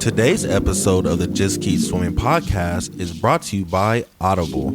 Today's episode of the Just Keep Swimming podcast is brought to you by Audible.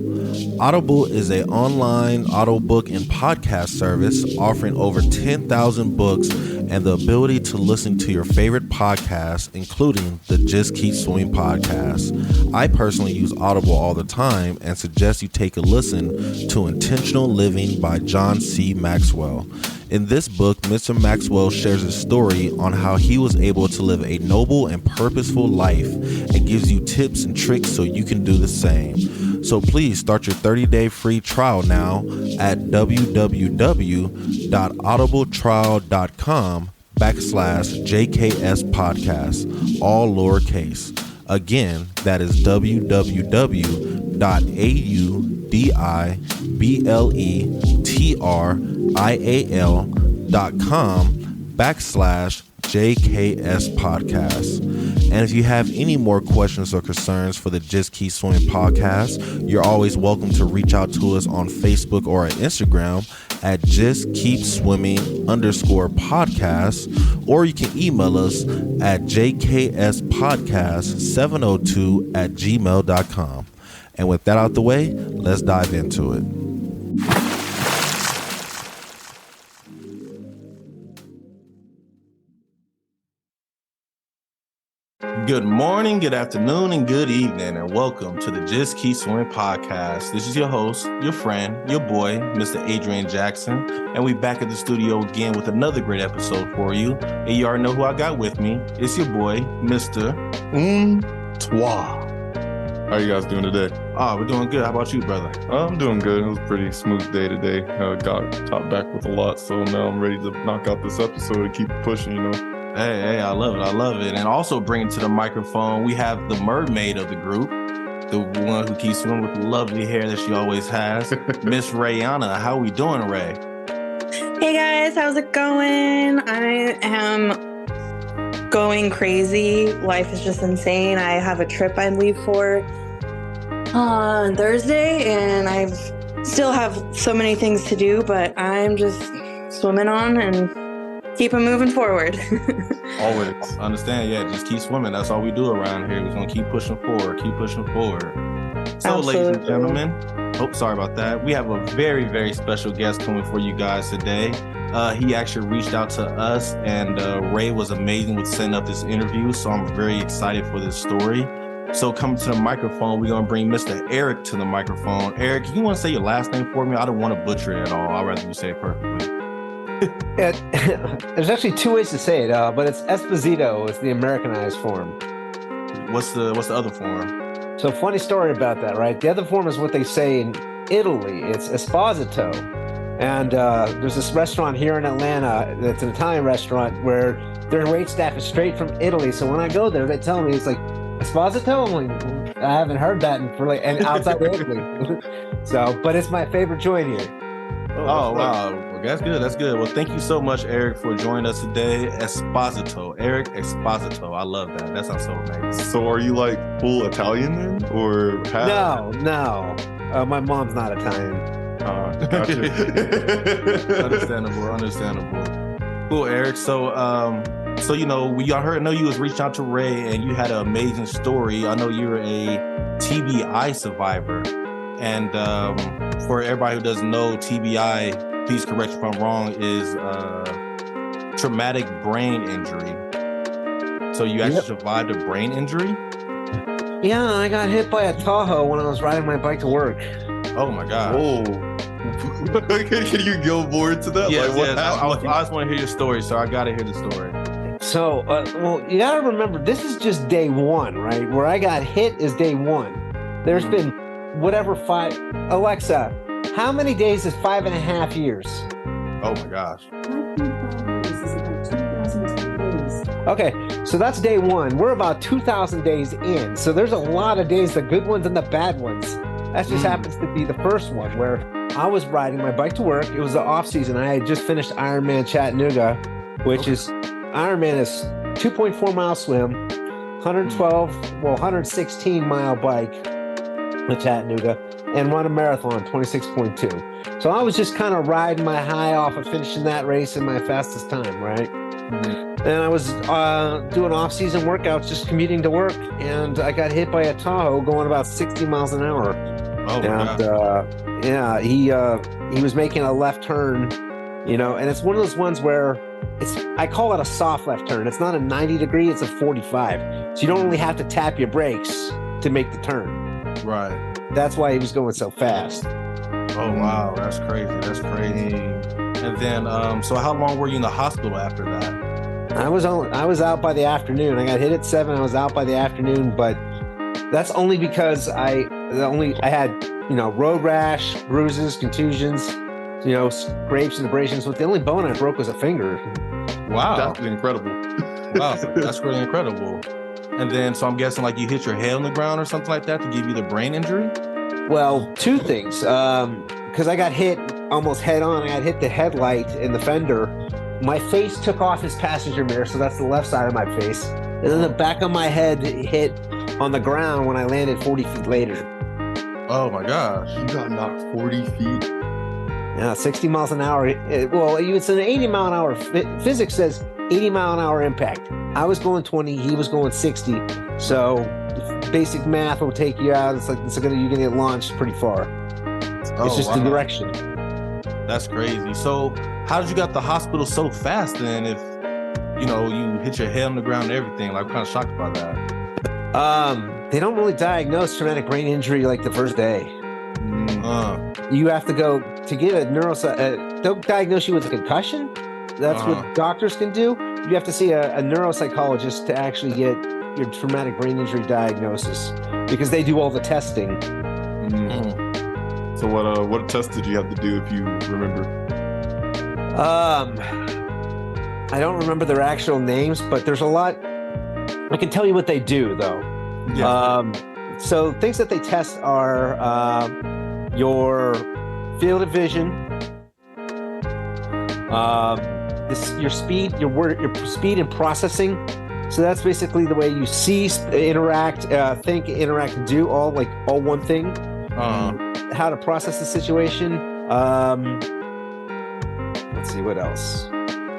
Audible is an online audiobook and podcast service offering over 10,000 books and the ability to listen to your favorite podcasts, including the Just Keep Swimming podcast. I personally use Audible all the time and suggest you take a listen to Intentional Living by John C. Maxwell. In this book, Mr. Maxwell shares his story on how he was able to live a noble and purposeful life and gives you tips and tricks so you can do the same. So please start your 30-day free trial now at www.audibletrial.com/JKS podcast, all lowercase. Again, that is www.audibletrial.com/JKS podcast. And if you have any more questions or concerns for the Just Keep Swimming podcast, you're always welcome to reach out to us on Facebook or at Instagram at Just Keep Swimming _podcast, or you can email us at jkspodcast702@gmail.com. And with that out the way, let's dive into it. Good morning, good afternoon, and good evening, and welcome to the Just Keep Swimming podcast. This is your host, your friend, your boy, Mr. Adrian Jackson, and we back at the studio again with another great episode for you. And you already know who I got with me. It's your boy, Mr. Toi. How you guys doing today? Oh, we're doing good. How about you, brother? I'm doing good. It was a pretty smooth day today. Got top back with a lot, so now I'm ready to knock out this episode and keep pushing, you know. Hey, I love it. And also bringing to the microphone, we have the mermaid of the group, the one who keeps swimming with the lovely hair that she always has, Miss Rayana. How we doing, Ray? Hey guys, how's it going? I am going crazy. Life is just insane. I have a trip I leave for on Thursday, and I still have so many things to do, but I'm just swimming on and keep it moving forward. Always. Understand, yeah, just keep swimming. That's all we do around here. We're going to keep pushing forward. So, Absolutely. ladies and gentlemen, sorry about that. We have a very, very special guest coming for you guys today. He actually reached out to us, and Ray was amazing with setting up this interview, so I'm very excited for this story. So coming to the microphone, we're going to bring Mr. Eric to the microphone. Eric, you want to say your last name for me? I don't want to butcher it at all. I'd rather you say it perfectly. There's actually two ways to say it, but it's Esposito. It's the Americanized form. What's the other form? So funny story about that, right? The other form is what they say in Italy. It's Esposito. And there's this restaurant here in Atlanta that's an Italian restaurant where their wait staff is straight from Italy. So when I go there, they tell me it's like, Esposito? I'm like, I haven't heard that and outside of Italy. So, but it's my favorite joint here. Oh, wow. Well, that's good. Well, thank you so much, Eric, for joining us today. Esposito. Eric Esposito. I love that. That sounds so amazing. So are you like full Italian then? Or half? No. My mom's not Italian. Gotcha. Understandable. Cool, Eric. So you know, I know you was reaching out to Ray, and you had an amazing story. I know you're a TBI survivor. And for everybody who doesn't know, TBI, please correct me if I'm wrong, is traumatic brain injury. So you actually survived a brain injury? Yeah, I got hit by a Tahoe when I was riding my bike to work. Oh my God. Whoa. Can you go more into that? Yes, like, what yes. happened? I just want to hear your story, so I got to hear the story. So, well, you got to remember, this is just day one, right? Where I got hit is day one. There's been Alexa, how many days is 5.5 years? Oh my gosh. Okay, so that's day one. We're about 2,000 days in. So there's a lot of days, the good ones and the bad ones. That just happens to be the first one where I was riding my bike to work. It was the off season. I had just finished Ironman Chattanooga, which is Ironman is 2.4 mile swim, 116 mile bike with Chattanooga, and run a marathon, 26.2. So I was just kind of riding my high off of finishing that race in my fastest time, right? And I was doing off-season workouts, just commuting to work, and I got hit by a Tahoe going about 60 miles an hour. Oh my God. Yeah, he was making a left turn, and it's one of those ones where I call it a soft left turn. It's not a 90 degree, it's a 45. So you don't really have to tap your brakes to make the turn. Right. That's why he was going so fast. Oh wow, that's crazy. That's crazy. And then, so how long were you in the hospital after that? I was out by the afternoon. I got hit at 7. I was out by the afternoon, but that's only because I had road rash, bruises, contusions, scrapes and abrasions. But the only bone I broke was a finger. Wow, That's incredible. Wow, that's really incredible. And then, so I'm guessing like you hit your head on the ground or something like that to give you the brain injury? Well, two things. Because I got hit almost head on. I got hit the headlight in the fender. My face took off his passenger mirror, so that's the left side of my face. And then the back of my head hit on the ground when I landed 40 feet later. Oh my gosh. You got knocked 40 feet. Yeah, 60 miles an hour. Well, it's an 80 mile an hour. Physics says 80 mile an hour impact. I was going 20, he was going 60. So basic math will take you out. It's like you're gonna get launched pretty far. It's just the direction. That's crazy. So how did you get to the hospital so fast then if you hit your head on the ground and everything? Like, I'm kind of shocked by that. They don't really diagnose traumatic brain injury like the first day. You have to go to get a they'll diagnose you with a concussion. That's what doctors can do. You have to see a neuropsychologist to actually get your traumatic brain injury diagnosis because they do all the testing. So what test did you have to do if you remember? I don't remember their actual names, but there's a lot. I can tell you what they do though. Yeah. So things that they test are your field of vision, your speed, your speed in processing. So that's basically the way you see, interact, think, interact, and do all one thing. How to process the situation. Let's see what else.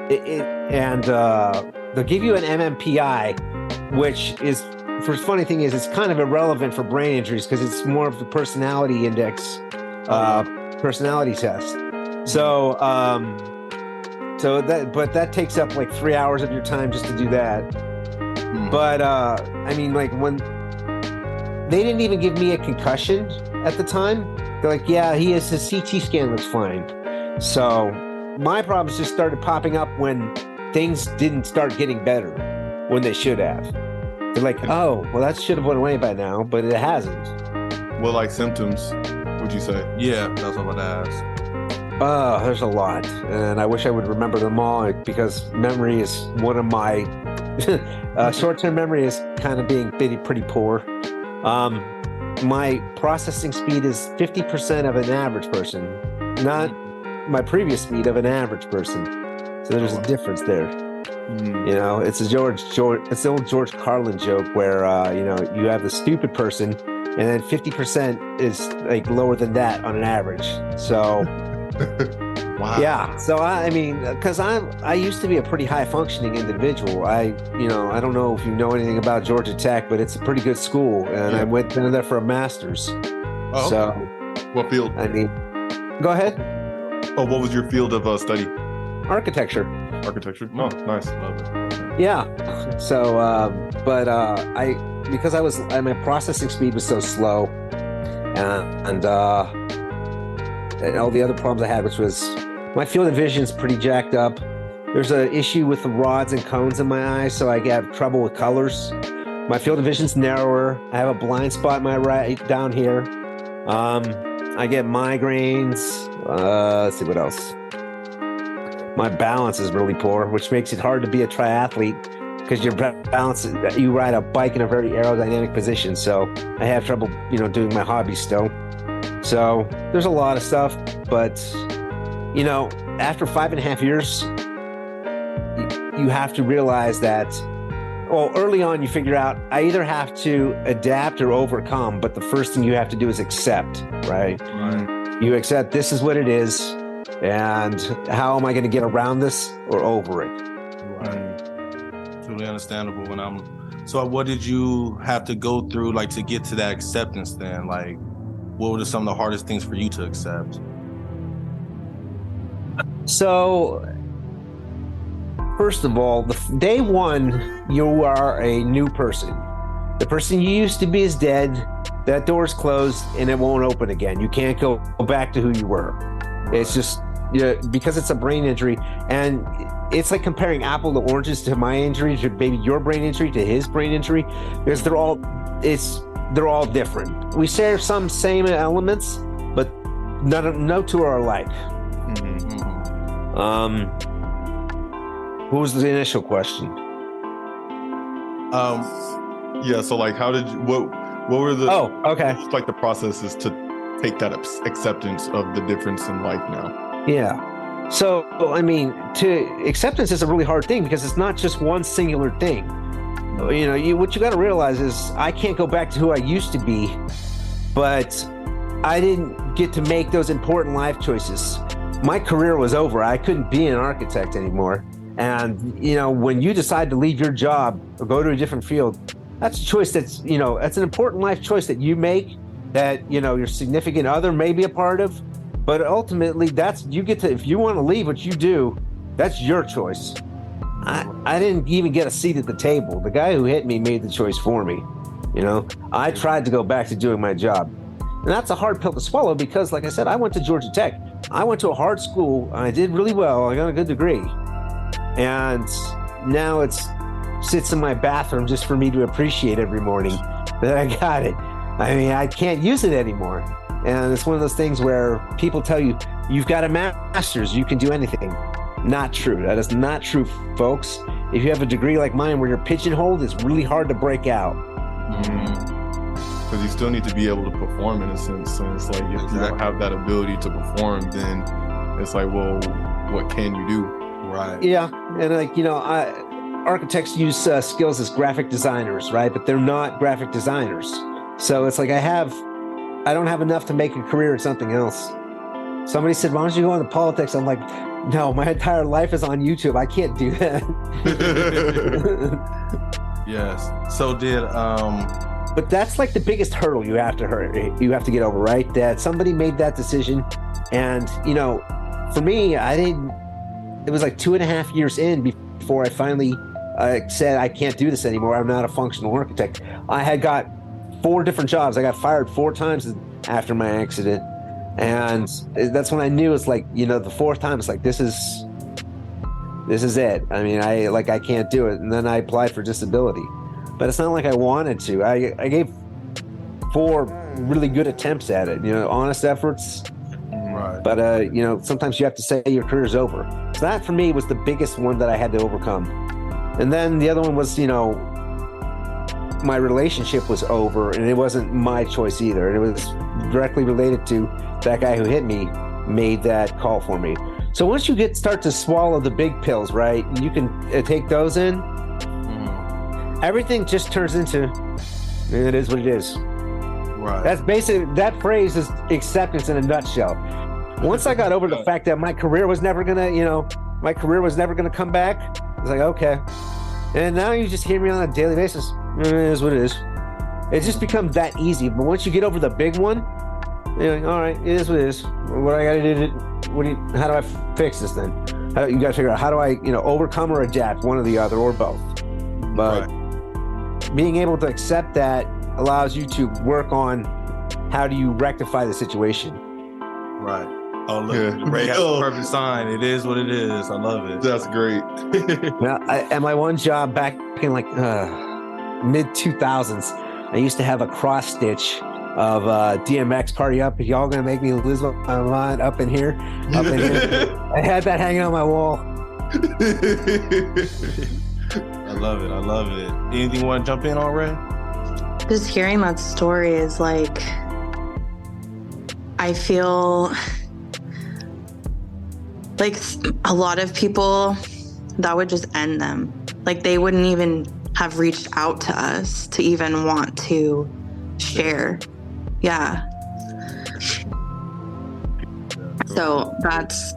They'll give you an MMPI, which is, the funny thing is, it's kind of irrelevant for brain injuries because it's more of the personality index, personality test. But that takes up like 3 hours of your time just to do that. But when they didn't even give me a concussion at the time, they're like, yeah, his CT scan looks fine. So my problems just started popping up when things didn't start getting better when they should have. They're like, oh, well, that should have went away by now, but it hasn't. What symptoms would you say? Yeah, that's what I'm about to ask. There's a lot, and I wish I would remember them all because memory is one of my short-term memory is kind of being pretty poor. My processing speed is 50% of an average person, not my previous speed of an average person. So there's a difference there. It's it's the old George Carlin joke where you have the stupid person, and then 50% is like lower than that on an average. So. Wow. Yeah. So because I used to be a pretty high functioning individual. I don't know if you know anything about Georgia Tech, but it's a pretty good school, and I went down there for a master's. Oh, so what field? Go ahead. Oh, what was your field of study? Architecture. Architecture. Oh, nice. Love it. Okay. Yeah. So, because my processing speed was so slow, and all the other problems I had, which was my field of vision is pretty jacked up. There's an issue with the rods and cones in my eyes, so I have trouble with colors. My field of vision's narrower. I have a blind spot in my right down here. I get migraines. Let's see what else. My balance is really poor, which makes it hard to be a triathlete because your balance, you ride a bike in a very aerodynamic position. So I have trouble, doing my hobbies still. So there's a lot of stuff, but after 5.5 years, you have to realize that, early on you figure out I either have to adapt or overcome, but the first thing you have to do is accept, right? You accept this is what it is, and how am I going to get around this or over it? Right. Totally understandable. So what did you have to go through, like, to get to that acceptance then? Like, what were some of the hardest things for you to accept? So, first of all, day one, you are a new person. The person you used to be is dead. That door's closed and it won't open again. You can't go back to who you were. It's just, because it's a brain injury, and it's like comparing apple to oranges to my injury to maybe your brain injury to his brain injury, because they're all different. We share some same elements, but no two are alike. What was the initial question? Yeah, so like, how did you, what were the, okay, like the processes to take that acceptance of the difference in life now? Yeah. So, I mean, acceptance is a really hard thing because it's not just one singular thing. What you got to realize is I can't go back to who I used to be, but I didn't get to make those important life choices. My career was over. I couldn't be an architect anymore. And, when you decide to leave your job or go to a different field, that's a choice that's an important life choice that you make, that, your significant other may be a part of. But ultimately, if you want to leave what you do, that's your choice. I didn't even get a seat at the table. The guy who hit me made the choice for me. I tried to go back to doing my job. And that's a hard pill to swallow because, like I said, I went to Georgia Tech. I went to a hard school. I did really well. I got a good degree. And now it sits in my bathroom just for me to appreciate every morning that I got it. I mean, I can't use it anymore. And it's one of those things where people tell you, you've got a master's, you can do anything. Not true. That is not true, folks. If you have a degree like mine where you're pigeonholed, it's really hard to break out. Because you still need to be able to perform in a sense. So it's like, if you don't have that ability to perform, then it's like, well, what can you do? Right. Yeah. And architects use skills as graphic designers, right? But they're not graphic designers. So it's like I don't have enough to make a career in something else. Somebody said, why don't you go into politics? I'm like, no, my entire life is on YouTube. I can't do that. Yes. So but that's like the biggest hurdle you have to get over, right? That somebody made that decision. And, for me, it was like 2.5 years in before I finally said, I can't do this anymore. I'm not a functional architect. I had got 4 different jobs. I got fired 4 times after my accident. And that's when I knew it's like, the 4th time, it's like, this is it. I mean, I can't do it. And then I applied for disability, but it's not like I wanted to. I gave 4 really good attempts at it, honest efforts. Right. But, sometimes you have to say your career's over. So that for me was the biggest one that I had to overcome. And then the other one was, my relationship was over, and it wasn't my choice either. And it was directly related to that guy who hit me made that call for me. So once you start to swallow the big pills, right, and you can take those in, everything just turns into, it is what it is. Right. That's basically, that phrase is acceptance in a nutshell. Once I got over the fact that my career was never gonna come back, I was like, okay. And now you just hear me on a daily basis. It is what it is. It just becomes that easy. But once you get over the big one, you're like, all right, it is what it is. What I got to do? How do I fix this then? You got to figure out how do I, overcome or adapt, one or the other, or both. But being able to accept that allows you to work on how do you rectify the situation. Right. Oh, look, Ray has a perfect sign. It is what it is. I love it. That's great. Now, at my one job back in like mid 2000s, I used to have a cross stitch of DMX Party Up. Y'all gonna make me lose my mind up in here. I had that hanging on my wall. I love it. I love it. Anything you want to jump in on, Ray? Just hearing that story is like, I feel like a lot of people, that would just end them. Like they wouldn't even have reached out to us to even want to share. Yeah. So that's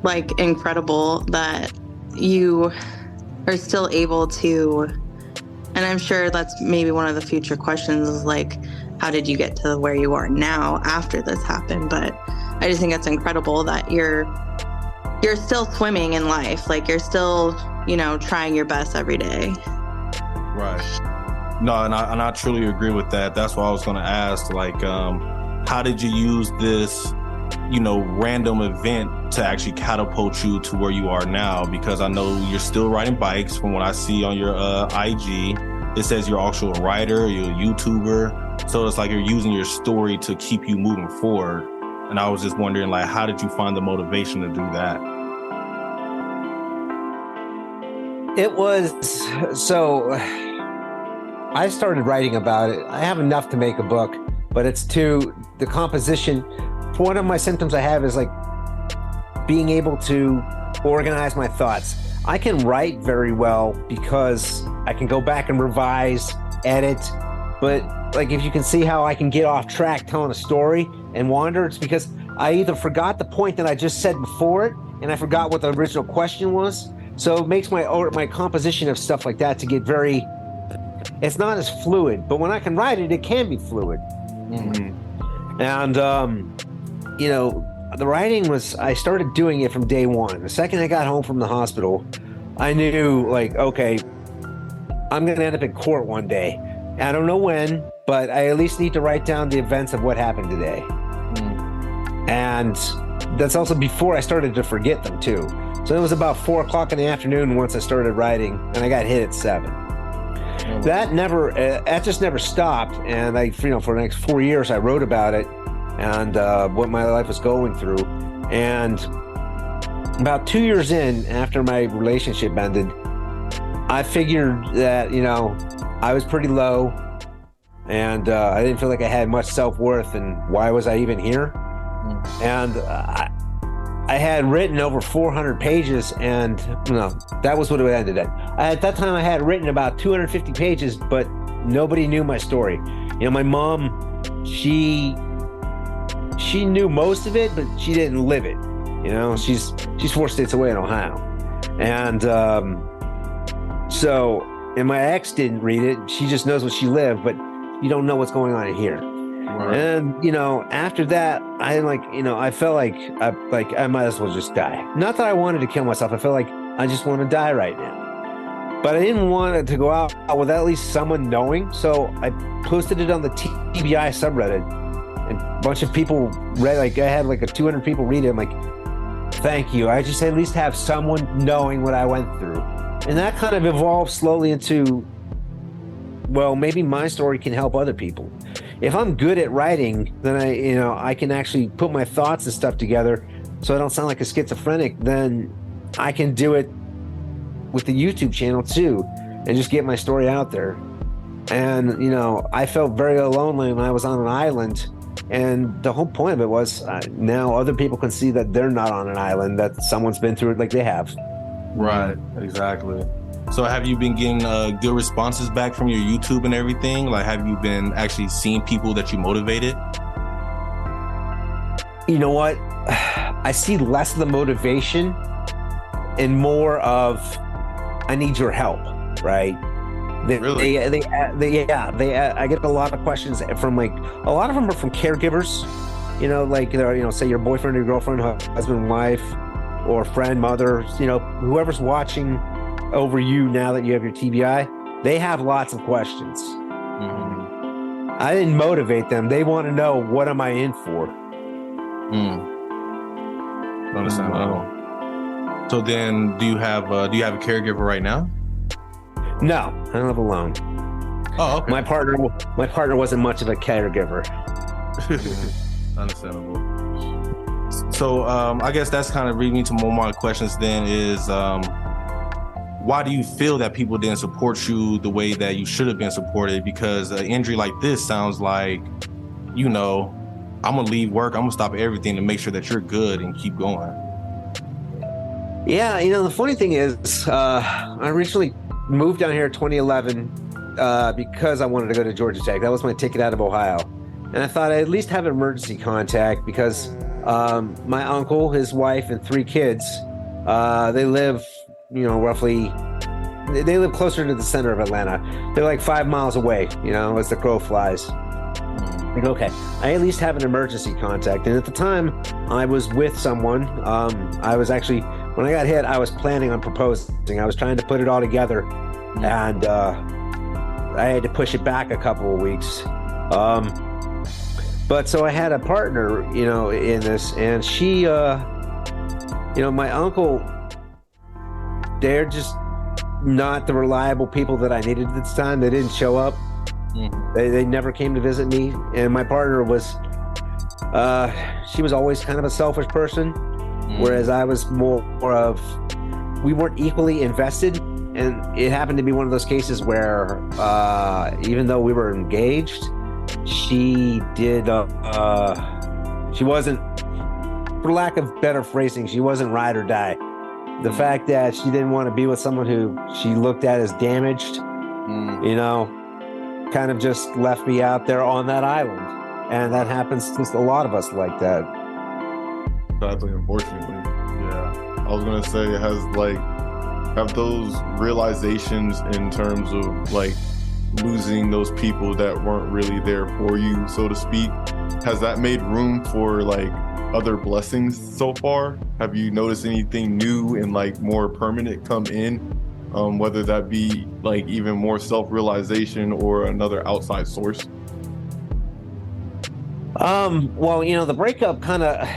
like incredible that you are still able to, and I'm sure that's maybe one of the future questions is like, how did you get to where you are now after this happened? But I just think it's incredible that you're still swimming in life. Like you're still, trying your best every day. Right. No, and I truly agree with that. That's why I was going to ask, like, how did you use this, random event to actually catapult you to where you are now? Because I know you're still riding bikes from what I see on your IG. It says you're also a writer, you're a YouTuber. So it's like you're using your story to keep you moving forward. And I was just wondering, like, how did you find the motivation to do that? It was, so I started writing about it. I have enough to make a book, but it's the composition. One of my symptoms I have is like being able to organize my thoughts. I can write very well because I can go back and revise, edit, but like if you can see how I can get off track telling a story and wander, it's because I either forgot the point that I just said before it and I forgot what the original question was. So it makes my composition of stuff like that to get it's not as fluid, but when I can write it, it can be fluid. Mm-hmm. And, the writing I started doing it from day one. The second I got home from the hospital, I knew like, okay, I'm going to end up in court one day. I don't know when, but I at least need to write down the events of what happened today. Mm. And that's also before I started to forget them too. So it was about 4:00 in the afternoon once I started writing, and I got hit at 7. Oh. That just never stopped. And for the next 4 years, I wrote about it and what my life was going through. And about 2 years in, after my relationship ended, I figured that, I was pretty low and I didn't feel like I had much self-worth, and why was I even here? Mm. And I had written over 400 pages, and that was what it ended at. At that time, I had written about 250 pages, but nobody knew my story. My mom, she knew most of it, but she didn't live it. She's 4 states away in Ohio, and and my ex didn't read it. She just knows what she lived, but you don't know what's going on in here. Right. And after that, I felt like I might as well just die. Not that I wanted to kill myself. I felt like I just want to die right now. But I didn't want it to go out without at least someone knowing. So I posted it on the TBI subreddit, and a bunch of people read. Like I had 200 people read it. I'm like, thank you. I just at least have someone knowing what I went through, and that kind of evolved slowly into, well, maybe my story can help other people. If I'm good at writing, then I can actually put my thoughts and stuff together so I don't sound like a schizophrenic. Then I can do it with the YouTube channel too and just get my story out there. And, I felt very lonely when I was on an island. And the whole point of it was now other people can see that they're not on an island, that someone's been through it like they have. Right, exactly. So have you been getting good responses back from your YouTube and everything? Like, have you been actually seeing people that you motivated? You know what? I see less of the motivation and more of, I need your help, right? Really? I get a lot of questions from a lot of them are from caregivers, say your boyfriend or your girlfriend, husband, wife, or friend, mother, whoever's watching over you now that you have your TBI, they have lots of questions. Mm-hmm. I didn't motivate them. They want to know, what am I in for? Understandable. So then, do you have a caregiver right now? No, I live alone. Oh, okay. My partner wasn't much of a caregiver. Understandable. So I guess that's kind of leading me to more of my questions then is, why do you feel that people didn't support you the way that you should have been supported? Because an injury like this sounds like, I'm going to leave work, I'm going to stop everything to make sure that you're good and keep going. Yeah, the funny thing is, I originally moved down here in 2011 because I wanted to go to Georgia Tech. That was my ticket out of Ohio. And I thought I'd at least have emergency contact because my uncle, his wife, and 3 kids, they live, roughly and they live closer to the center of Atlanta. They're like 5 miles away, as the crow flies. Like, okay, I at least have an emergency contact. And at the time, I was with someone. I was actually, when I got hit, I was planning on proposing. I was trying to put it all together, and I had to push it back a couple of weeks. But so I had a partner, in this, and she, my uncle, they're just not the reliable people that I needed at this time. They didn't show up. They never came to visit me. And my partner was, she was always kind of a selfish person, whereas I was more of, we weren't equally invested. And it happened to be one of those cases where, even though we were engaged, she wasn't, for lack of better phrasing, she wasn't ride or die. The fact that she didn't want to be with someone who she looked at as damaged, kind of just left me out there on that island. And that happens to a lot of us like that. Sadly, unfortunately. Yeah. I was going to say, have those realizations in terms of losing those people that weren't really there for you, so to speak, has that made room for other blessings so far? Have you noticed anything new and more permanent come in, whether that be even more self-realization or another outside source? Well, the breakup kind of,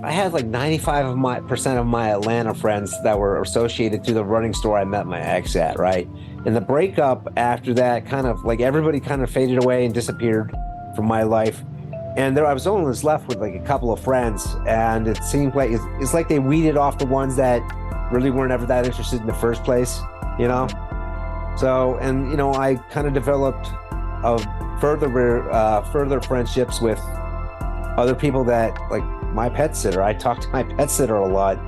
I had 95% of my Atlanta friends that were associated through the running store I met my ex at, right? And the breakup after that kind of everybody kind of faded away and disappeared from my life. And I was only left with a couple of friends, and it seemed like it's like they weeded off the ones that really weren't ever that interested in the first place, So, and I kind of developed further friendships with other people that my pet sitter. I talk to my pet sitter a lot,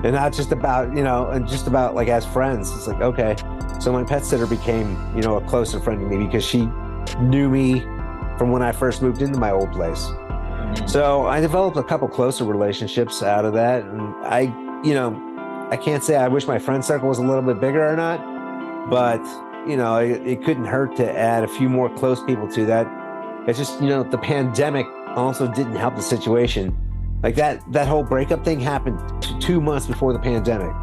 and not just about and just about as friends. It's okay, so my pet sitter became a closer friend to me because she knew me from when I first moved into my old place. So I developed a couple closer relationships out of that, and I can't say I wish my friend circle was a little bit bigger or not, but it couldn't hurt to add a few more close people to that. It's just the pandemic also didn't help the situation. That whole breakup thing happened 2 months before the pandemic.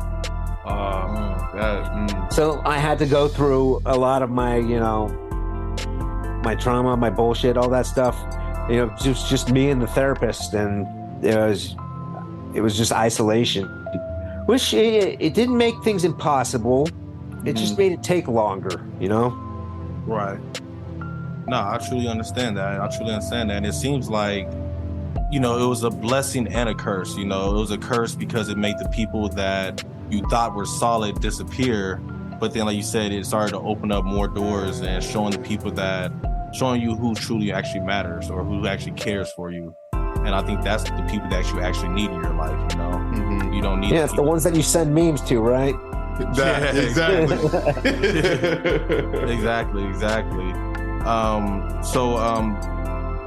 So I had to go through a lot of my my trauma, my bullshit, all that stuff, just me and the therapist, and it was just isolation, which it didn't make things impossible. It just made it take longer, Right. No, I truly understand that. And it seems like, it was a blessing and a curse. It was a curse because it made the people that you thought were solid disappear. But then, like you said, it started to open up more doors and showing you who truly actually matters or who actually cares for you. And I think that's the people that you actually need in your life, You don't need. Yeah, it's the ones that you send memes to, right? Exactly. Exactly.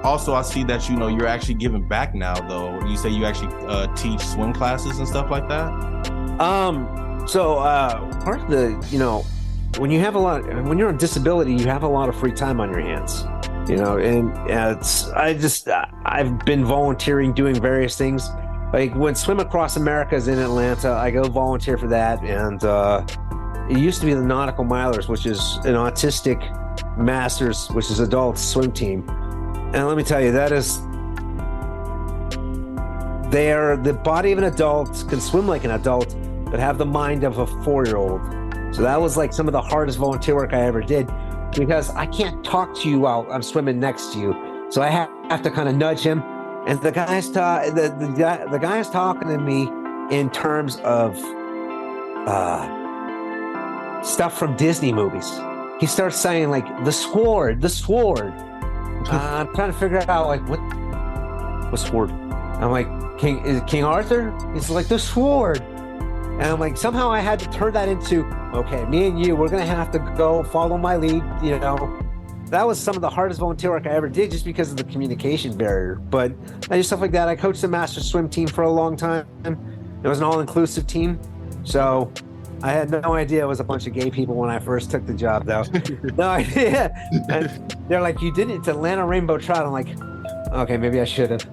Also, I see that you're actually giving back now, though. You say you actually teach swim classes and stuff like that. So part of the when you're on disability, you have a lot of free time on your hands, and I've been volunteering, doing various things. When Swim Across America is in Atlanta, I go volunteer for that. And it used to be the Nautical Milers, which is an autistic masters, which is adult swim team. And let me tell you, they are the body of an adult, can swim like an adult, but have the mind of a 4-year-old. So that was some of the hardest volunteer work I ever did, because I can't talk to you while I'm swimming next to you. So I have to kind of nudge him. And the guy's talking to me in terms of stuff from Disney movies. He starts saying the sword. I'm trying to figure out what sword. I'm like, King Arthur? He's like, the sword. And I'm like, somehow I had to turn that into, okay, me and you, we're gonna have to go follow my lead. That was some of the hardest volunteer work I ever did, just because of the communication barrier. But I do stuff like that. I coached the master swim team for a long time. It was an all-inclusive team. So I had no idea it was a bunch of gay people when I first took the job, though. No idea. And they're like, you did it. It's Atlanta Rainbow Trout. I'm like, okay, maybe I should have.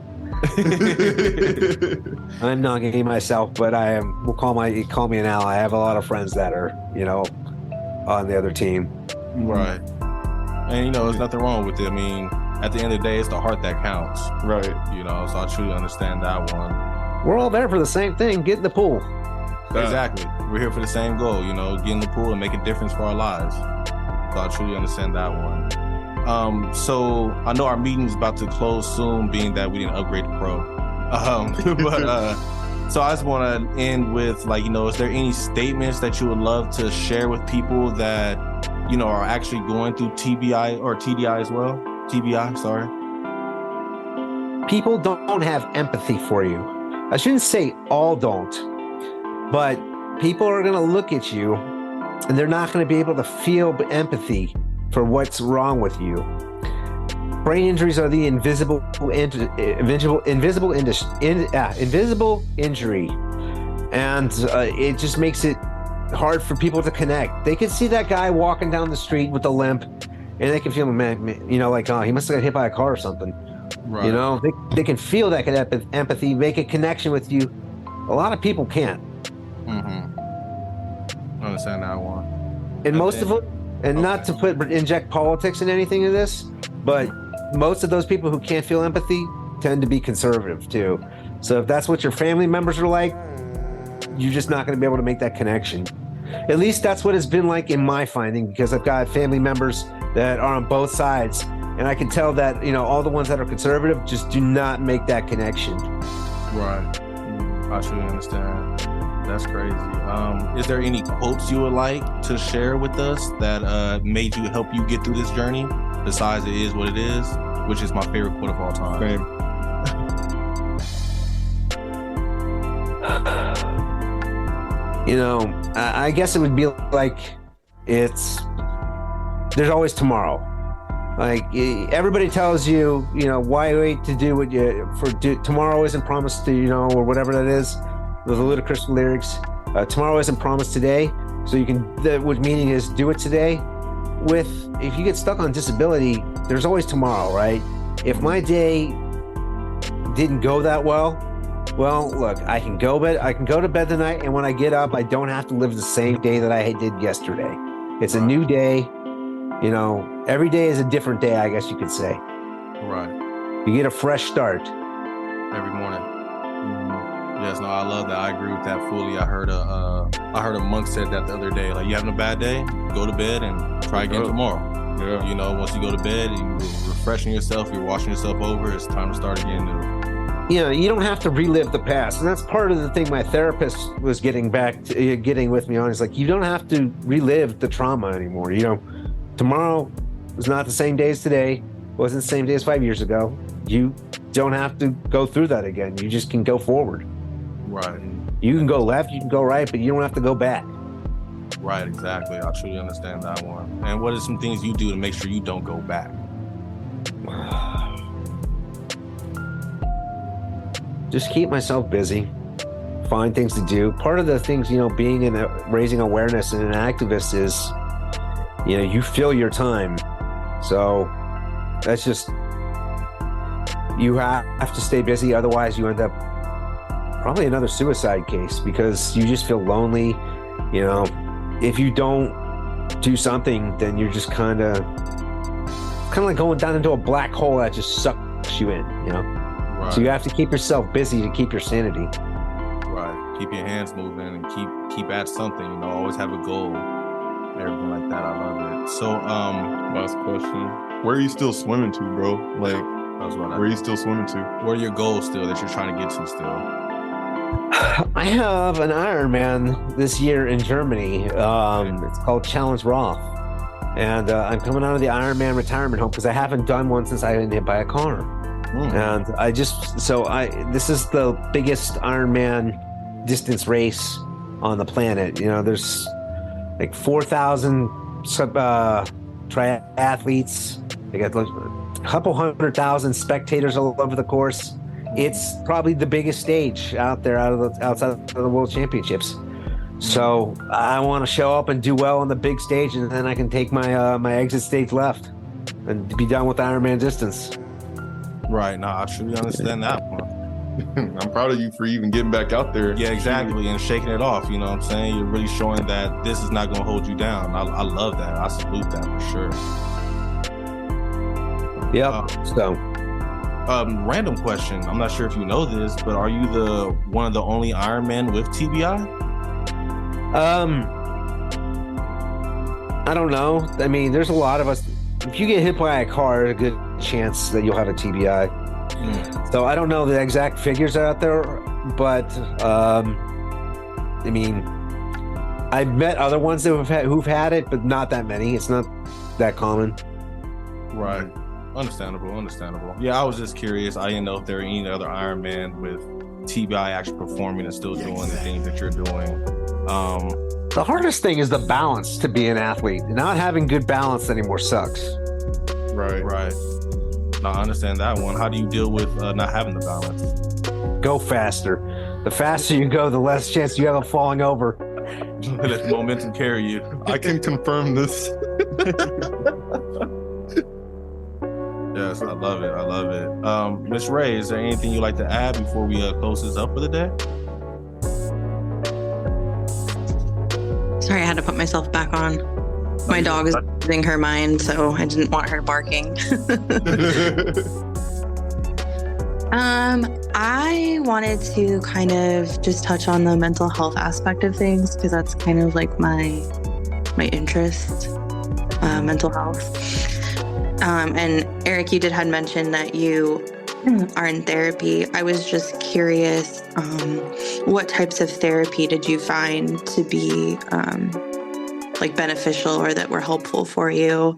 I'm not gay myself, but I am. We'll call me an ally. I have a lot of friends that are, on the other team. Right. And there's nothing wrong with it. I mean, at the end of the day, it's the heart that counts. Right. So I truly understand that one. We're all there for the same thing. Get in the pool. Exactly. We're here for the same goal, get in the pool and make a difference for our lives. So I truly understand that one. So I know our meeting is about to close soon, being that we didn't upgrade to pro. So I just want to end with, is there any statements that you would love to share with people that, are actually going through TBI or TDI as well? TBI, sorry. People don't have empathy for you. I shouldn't say all don't, but people are going to look at you and they're not going to be able to feel empathy for what's wrong with you. Brain injuries are the invisible injury, and it just makes it hard for people to connect. They can see that guy walking down the street with a limp, and they can feel, man, oh, he must have got hit by a car or something. Right. They can feel that kind of empathy, make a connection with you. A lot of people can't. Mm-hmm. I understand that one. And most of them, and not to inject politics in anything of this, but most of those people who can't feel empathy tend to be conservative too. So if that's what your family members are like, you're just not going to be able to make that connection. At least that's what it's been like in my finding, because I've got family members that are on both sides, and I can tell that, all the ones that are conservative just do not make that connection. Right. I truly understand. That's crazy. Is there any quotes you would like to share with us that made you help you get through this journey? Besides "It is what it is," which is my favorite quote of all time. Same. I guess it would be like there's always tomorrow. Like everybody tells you, why wait to do what tomorrow isn't promised to, or whatever that is. The ludicrous lyrics. Tomorrow isn't promised today, so you can. What meaning is do it today. If you get stuck on disability, there's always tomorrow, right? If my day didn't go that well, look, I can go to bed tonight, and when I get up, I don't have to live the same day that I did yesterday. It's a new day. Every day is a different day, I guess you could say. Right. You get a fresh start every morning. Yes, no, I love that. I agree with that fully. I heard a monk said that the other day. Like, you having a bad day, go to bed and try again tomorrow. Yeah. Once you go to bed, you're refreshing yourself, you're washing yourself over. It's time to start again. You don't have to relive the past, and that's part of the thing my therapist was getting with me on. Is like, you don't have to relive the trauma anymore. Tomorrow was not the same day as today. Wasn't the same day as 5 years ago. You don't have to go through that again. You just can go forward. Right. You can go left, you can go right, but you don't have to go back. Right, exactly. I truly understand that one. And what are some things you do to make sure you don't go back? Just keep myself busy, find things to do. Part of the things, being raising awareness and an activist is, you fill your time. So that's just, you have to stay busy. Otherwise you end up probably another suicide case, because you just feel lonely. If you don't do something, then you're just kind of like going down into a black hole that just sucks you in, Right. So you have to keep yourself busy to keep your sanity. Right. Keep your hands moving and keep at something, always have a goal. Everything like that. I love it. So, last question. Where are you still swimming to, bro? Like, where are you still swimming to? What are your goals still that you're trying to get to still? I have an Ironman this year in Germany. It's called Challenge Roth. And I'm coming out of the Ironman retirement home because I haven't done one since I been hit by a car. And this is the biggest Ironman distance race on the planet. There's like 4,000 triathletes. They got a couple 100,000 spectators all over the course. It's probably the biggest stage out there outside of the World Championships. So I want to show up and do well on the big stage, and then I can take my my exit stage left and be done with Ironman distance. Right. No, I truly understand that one. I'm proud of you for even getting back out there. Yeah, exactly. And shaking it off, you know what I'm saying? You're really showing that this is not going to hold you down. I love that. I salute that for sure. Yep. Random question. I'm not sure if you know this, but are you one of the only Ironman with TBI? I don't know. I mean, there's a lot of us. If you get hit by a car, there's a good chance that you'll have a TBI. So I don't know the exact figures out there, but I mean, I've met other ones that who've had it, but not that many. It's not that common. Right. Understandable. Yeah, I was just curious. I didn't know if there were any other Ironman with TBI actually performing and still doing the things that you're doing. The hardest thing is the balance to be an athlete. Not having good balance anymore sucks. Right. No, I understand that one. How do you deal with not having the balance? Go faster. The faster you go, the less chance you have of falling over. Let the momentum carry you. I can confirm this. Yes, I love it. Miss Ray, is there anything you'd like to add before we close this up for the day? Sorry, I had to put myself back on. My dog is losing her mind, so I didn't want her barking. I wanted to kind of just touch on the mental health aspect of things because that's kind of like my interest, mental health. And Eric, you had mentioned that you are in therapy. I was just curious, what types of therapy did you find to be like beneficial or that were helpful for you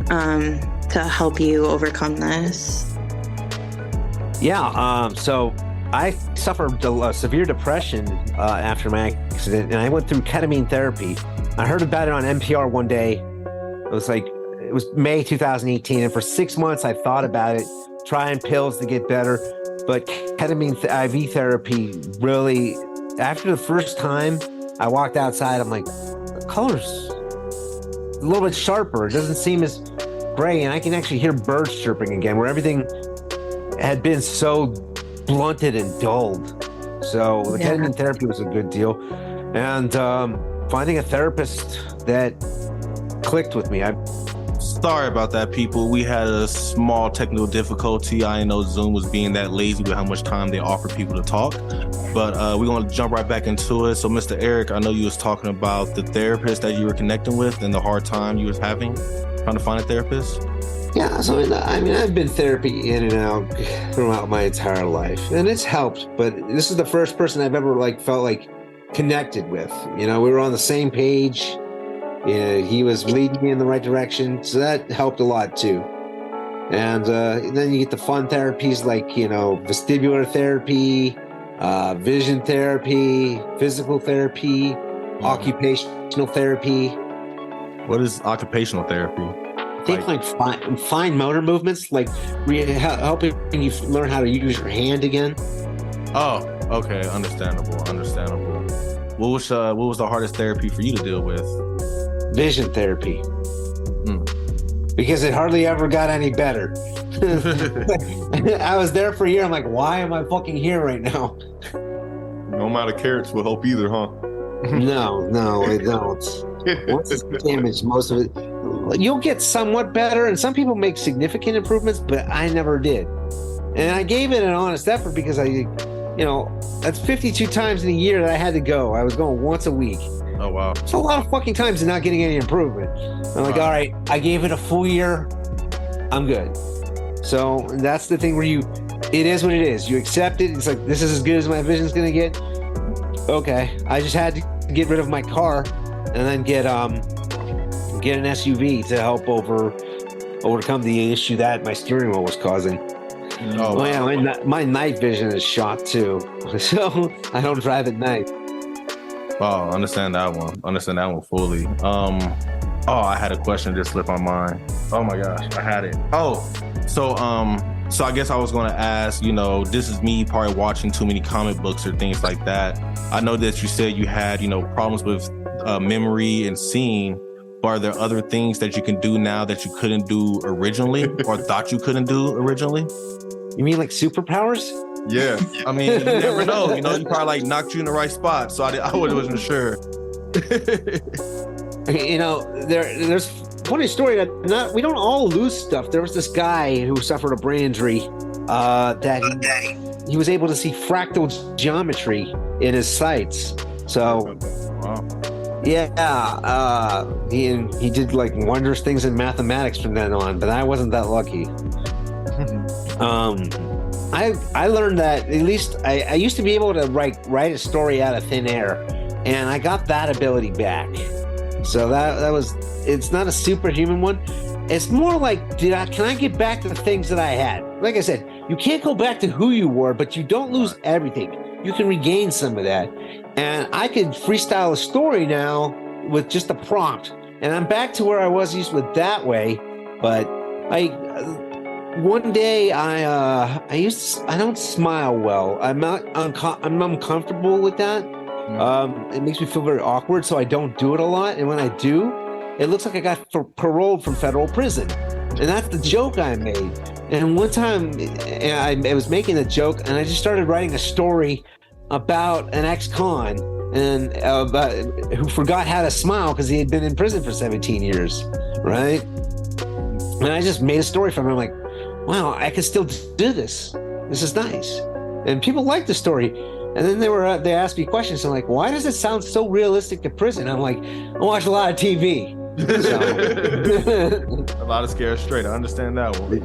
to help you overcome this? Yeah, so I suffered severe depression after my accident, and I went through ketamine therapy. I heard about it on NPR one day. It was May 2018, and for 6 months I thought about it, trying pills to get better. But ketamine IV therapy really, after the first time I walked outside, I'm like, the color's a little bit sharper. It doesn't seem as gray, and I can actually hear birds chirping again, where everything had been so blunted and dulled. So the ketamine therapy was a good deal. And finding a therapist that clicked with me. Sorry about that, people. We had a small technical difficulty. I know Zoom was being that lazy with how much time they offer people to talk. But we're going to jump right back into it. So, Mr. Eric, I know you was talking about the therapist that you were connecting with and the hard time you was having trying to find a therapist. Yeah, so I mean, I've been therapy in and out throughout my entire life, and it's helped. But this is the first person I've ever felt connected with. You know, we were on the same page. Yeah, he was leading me in the right direction, so that helped a lot too. And then you get the fun therapies like vestibular therapy, vision therapy, physical therapy, occupational therapy. What is occupational therapy? I think fine motor movements, like helping you learn how to use your hand again. Oh, okay, understandable. What was the hardest therapy for you to deal with? Vision therapy. Because it hardly ever got any better. I was there for a year. I'm like, why am I fucking here right now? No amount of carrots will help either, huh? No, it don't. Once it's damaged, most of it, you'll get somewhat better, and some people make significant improvements, but I never did. And I gave it an honest effort because that's 52 times in a year that I had to go. I was going once a week. Oh, wow. It's a lot of fucking times and not getting any improvement. I'm like, all right, I gave it a full year. I'm good. So that's the thing where it is what it is. You accept it. It's like, this is as good as my vision's going to get. Okay. I just had to get rid of my car and then get an SUV to help overcome the issue that my steering wheel was causing. Oh, wow. Yeah, my night vision is shot too. So I don't drive at night. Oh, understand that one fully. I had a question just slipped my mind. Oh my gosh, I had it. Oh, so So I guess I was going to ask, this is me probably watching too many comic books or things like that. I know that you said you had, problems with memory and seeing. But are there other things that you can do now that you couldn't do originally or thought you couldn't do originally? You mean like superpowers? Yeah. I mean, you never know. You probably like knocked you in the right spot. So I wasn't sure. There's a funny story that we don't all lose stuff. There was this guy who suffered a brain injury that he was able to see fractal geometry in his sights. So, wow. Yeah, he did like wondrous things in mathematics from then on, but I wasn't that lucky. I learned that at least I used to be able to write a story out of thin air, and I got that ability back. So that was, it's not a superhuman one. It's more like, can I get back to the things that I had? Like I said, you can't go back to who you were, but you don't lose everything. You can regain some of that. And I could freestyle a story now with just a prompt. And I'm back to where I was used with that way. But one day I don't smile well. I'm uncomfortable with that. It makes me feel very awkward, so I don't do it a lot. And when I do, it looks like I got paroled from federal prison. And that's the joke I made. And one time I was making a joke, and I just started writing a story about an ex-con and who forgot how to smile because he had been in prison for 17 years, right? And I just made a story from it. I'm like, wow, I can still do this. This is nice. And people like the story. And then they asked me questions. I'm like, why does it sound so realistic to prison? I'm like, I watch a lot of TV. A lot of scared straight. I understand that one.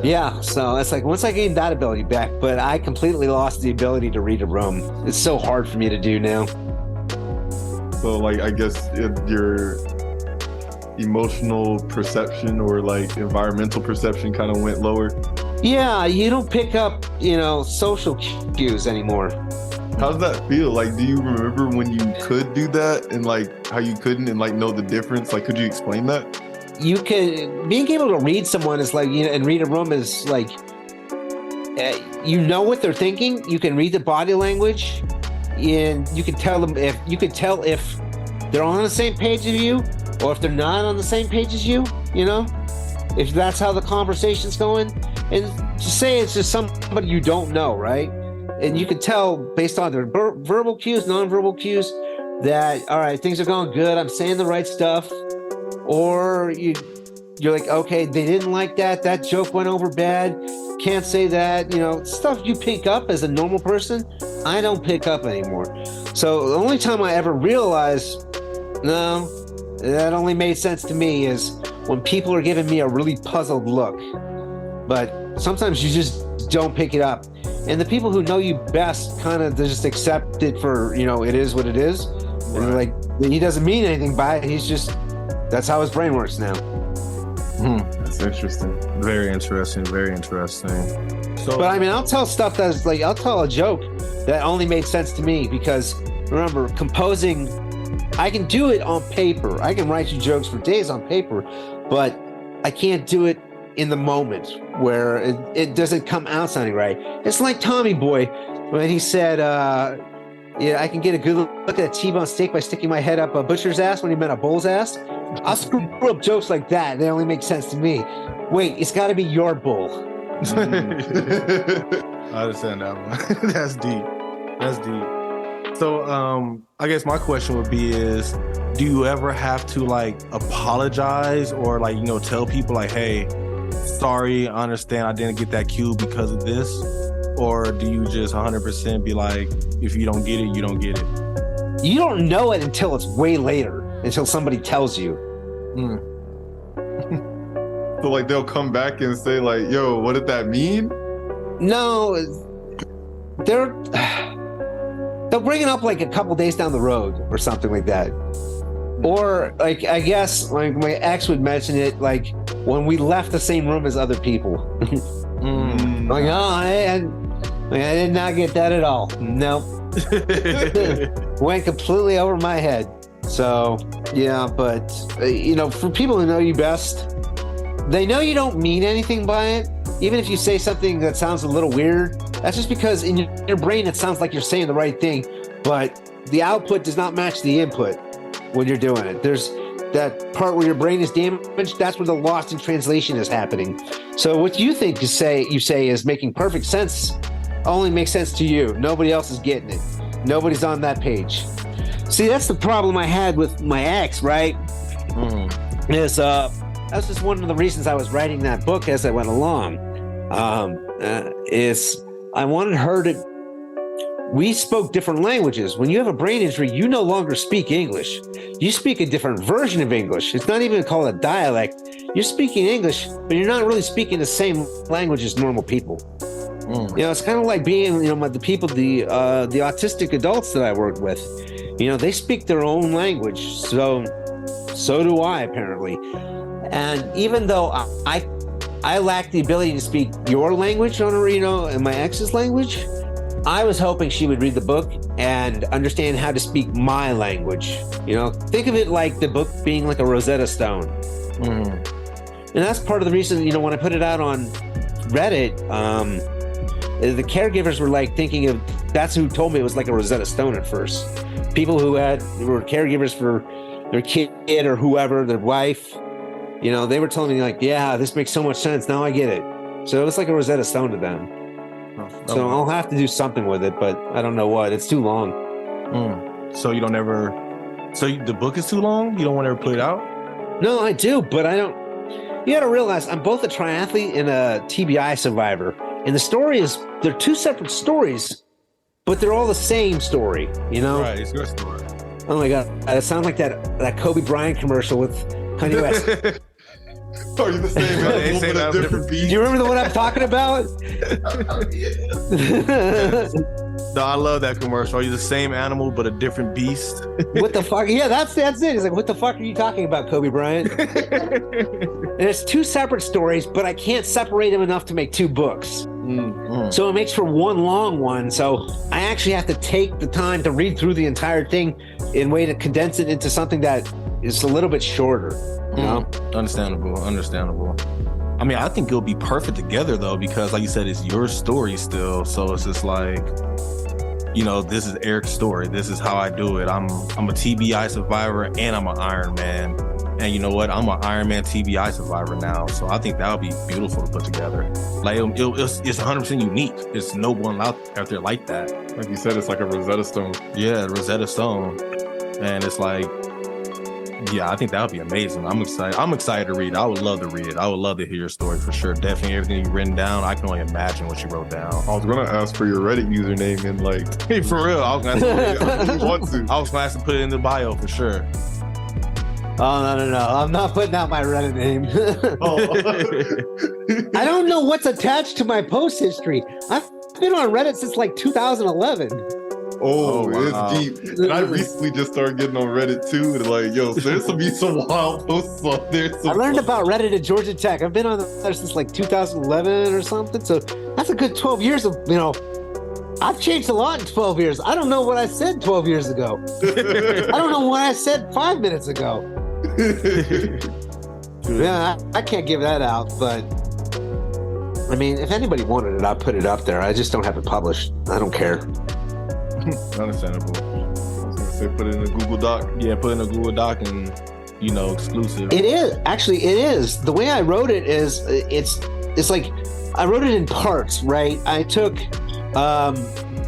Yeah, so it's like once I gained that ability back, but I completely lost the ability to read a room. It's so hard for me to do now. So like, I guess your emotional perception or like environmental perception kind of went lower. Yeah, you don't pick up, social cues anymore. How does that feel? Like, do you remember when you could do that and like how you couldn't and like know the difference? Like, could you explain that? Being able to read someone is like, and read a room is like, what they're thinking. You can read the body language, and you can tell if they're on the same page as you or if they're not on the same page as you, if that's how the conversation's going. And just say it's just somebody you don't know, right? And you can tell based on their verbal cues, nonverbal cues, that, all right, things are going good. I'm saying the right stuff. Or you're like, okay, they didn't like that. That joke went over bad. Can't say that. Stuff you pick up as a normal person, I don't pick up anymore. So the only time I ever realized, no, that only made sense to me is when people are giving me a really puzzled look. But sometimes you just don't pick it up. And the people who know you best kind of just accept it for, it is what it is. Right. And like, he doesn't mean anything by it. That's how his brain works now. That's interesting. Very interesting. Very interesting. So, but I mean, I'll tell stuff that's like, I'll tell a joke that only made sense to me because remember, composing, I can do it on paper. I can write you jokes for days on paper, but I can't do it in the moment where it doesn't come out sounding right. It's like Tommy Boy when he said, I can get a good look at a T-bone steak by sticking my head up a butcher's ass when he meant a bull's ass. I'll screw up jokes like that. They only make sense to me. Wait, it's got to be your bull. I understand that one. That's deep. So I guess my question would be is, do you ever have to like apologize or like, tell people like, hey, sorry, I understand I didn't get that cue because of this? Or do you just 100% be like, if you don't get it, you don't get it? You don't know it until it's way later, until somebody tells you. So like they'll come back and say like, yo, what did that mean? No, they'll bring it up like a couple days down the road or something like that. Or like, I guess like my ex would mention it like when we left the same room as other people. Like, oh, I did not get that at all. Nope. Went completely over my head. So, yeah, but, for people who know you best, They know you don't mean anything by it. Even if you say something that sounds a little weird, that's just because in your brain it sounds like you're saying the right thing, but the output does not match the input when you're doing it. There's that part where your brain is damaged. That's where the lost in translation is happening. So what you think you say is making perfect sense only makes sense to you. Nobody else is getting it. Nobody's on that page. See, that's the problem I had with my ex, right? That's just one of the reasons I was writing that book as I went along. Is I wanted her to. We spoke different languages. When you have a brain injury, you no longer speak English. You speak a different version of English. It's not even called a dialect. You're speaking English, but you're not really speaking the same language as normal people. You know, it's kind of like being, the autistic adults that I worked with. They speak their own language. So do I, apparently. And even though I lack the ability to speak your language on and my ex's language, I was hoping she would read the book and understand how to speak my language. Think of it like the book being like a Rosetta Stone. And that's part of the reason, when I put it out on Reddit, the caregivers were like thinking of, that's who told me it was like a Rosetta Stone at first. People who were caregivers for their kid or whoever, their wife, they were telling me like, yeah, this makes so much sense. Now I get it. So it was like a Rosetta Stone to them. So I'll have to do something with it, but I don't know what. It's too long. So you don't ever... So the book is too long? You don't want to ever put it out? No, I do, but I don't... You got to realize I'm both a triathlete and a TBI survivor. And the story is... They're two separate stories, but they're all the same story, Right, it's your story. Oh my God. It sounds like that Kobe Bryant commercial with Kanye West. Are you the same animal but a different beast? Do you remember the one I'm talking about? No, I love that commercial. Are you the same animal but a different beast? What the fuck? Yeah, that's it. It's like, what the fuck are you talking about, Kobe Bryant? And it's two separate stories, but I can't separate them enough to make two books. So it makes for one long one. So I actually have to take the time to read through the entire thing in a way to condense it into something that is a little bit shorter. Understandable. I mean, I think it'll be perfect together though, because like you said, it's your story still. So it's just like, this is Eric's story. This is how I do it. I'm a TBI survivor and I'm an Ironman. And you know what? I'm an Ironman TBI survivor now. So I think that would be beautiful to put together. Like it's 100% unique. There's no one out there like that. Like you said, it's like a Rosetta Stone. Yeah, Rosetta Stone. And it's like, yeah, I think that would be amazing. I'm excited to read it. I would love to read it. I would love to hear your story for sure. Definitely everything you've written down. I can only imagine what you wrote down. I was gonna ask for your Reddit username and like, hey, for real. I was gonna want to. ask to put it in the bio for sure. Oh no! I'm not putting out my Reddit name. I don't know what's attached to my post history. I've been on Reddit since like 2011. Oh, wow. It's deep. And I recently just started getting on Reddit too. And like, there's to be some wild posts on there. I learned about Reddit at Georgia Tech. I've been on there since like 2011 or something. So that's a good 12 years of, I've changed a lot in 12 years. I don't know what I said 12 years ago. I don't know what I said 5 minutes ago. Yeah, I can't give that out, but I mean, if anybody wanted it, I'd put it up there. I just don't have it published. I don't care. Understandable. I was gonna say put it in a Google Doc. Yeah, put it in a Google Doc and exclusive. It is. Actually, it is. The way I wrote it is it's like I wrote it in parts, right? I took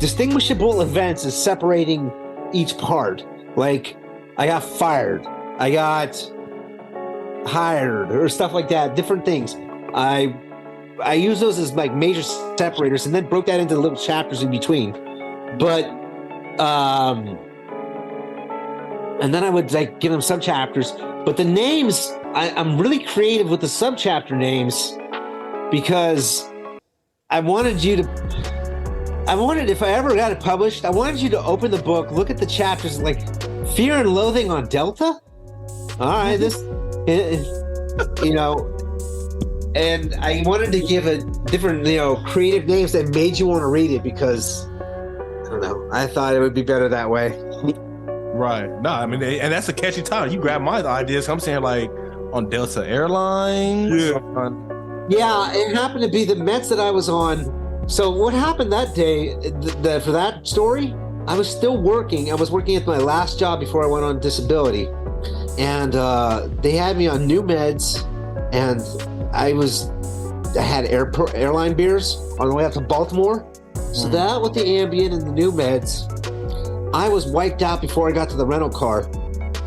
distinguishable events as separating each part. Like I got fired, I got hired, or stuff like that, different things. I use those as like major separators and then broke that into little chapters in between. But and then I would like give them sub-chapters. But the names, I'm really creative with the sub-chapter names because I wanted, if I ever got it published, I wanted you to open the book, look at the chapters like Fear and Loathing on Delta. All right, and I wanted to give a different, creative names that made you want to read it because, I don't know, I thought it would be better that way. Right. No, I mean, and that's a catchy title. You grab my ideas. I'm saying like, on Delta Airlines. Yeah. Yeah, it happened to be the Mets that I was on. So what happened that day, for that story, I was still working. I was working at my last job before I went on disability. And they had me on new meds, and I had airline beers on the way out to Baltimore. So that with the Ambien and the new meds, I was wiped out before I got to the rental car.